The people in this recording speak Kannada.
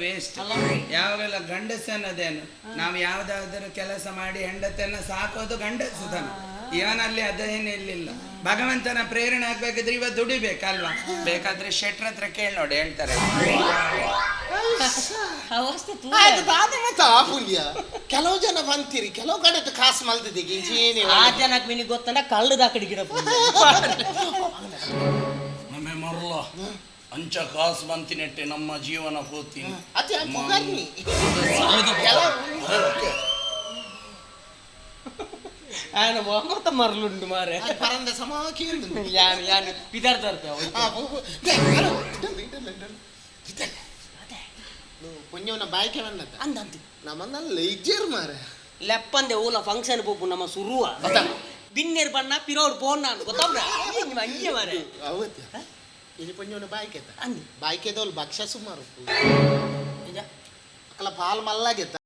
ವೇಸ್ಟ್. ಯಾವಾಗೆಲ್ಲ ಗಂಡಸನ್ನದೇನು ನಾವು ಯಾವ್ದಾದ್ರು ಕೆಲಸ ಮಾಡಿ ಹೆಂಡತಿಯನ್ನ ಸಾಕೋದು ಗಂಡಸತನ. ಇವನಲ್ಲಿ ಅದೇನು ಇರ್ಲಿಲ್ಲ. ಭಗವಂತನ ಪ್ರೇರಣೆ ಆಗ್ಬೇಕಿದ್ರೆ ಇವತ್ತು ದುಡಿಬೇಕಲ್ವಾ? ಬೇಕಾದ್ರೆ ಶೆಟ್ರ ಹತ್ರ ಕೇಳಿ ನೋಡಿ, ಹೇಳ್ತಾರೆ. ಕೆಲವು ಜನ ಬಂತೀರಿ, ಕೆಲವು ಕಡೆ ಕಾಸು ಮಲ್ತಿದ್ದೀವಿ. ಆ ಜನಕ್ಕೆ ನಿನಗೆ ಗೊತ್ತಂಡ ಕಳ್ಳದ ಕಡೆ ಗಿಡ ನಮ್ಮೆ ಮರಲ್ಲ ಅಂಚ ಕಾಸು ಬಂತಿನೆಟ್ಟೆ ನಮ್ಮ ಜೀವನ ಪೂರ್ತಿ. ಮೊಹಮ್ಮದ ಮರಲುಂಡು ಮಾರೆ ಪರಂದ ಸಮಾಕಿ ವಿದ್ಯಾರ್ಥಿ ಪುಣ್ಯವನ ಬಾಯ್ಕೆ ಬಂದತ್ತ ಅಂದಂತ ನಮ್ಮನ್ನೆಲ್ಲ ಇಜ್ಜೇರು ಮಾರೆ ಲೆಪ್ಪಂದೆ ಓಲ ಫಂಕ್ಷನ್ ಪೋಪು ನಮ್ಮ ಸುರುವ ಬಿನ್ನೇರ್ ಬಣ್ಣ ಪಿರೋಡ್ ಪೋನ್ ನಾನು ಗೊತ್ತಾಗ್ರ ಅಂಗೆ ಮಾರೆ ಅವತ್ತ ಇಲ್ಲಿ ಪುಣ್ಯವನ ಬಾಯ್ಕೆ ಅಂದ್ ಬಾಯ್ಕೆದವಳು ಭಕ್ಷ್ಯ ಸುಮಾರು ಅಕ್ಕಲ ಪಾಲ್ ಮಲ್ಲಾಗೆತ್ತ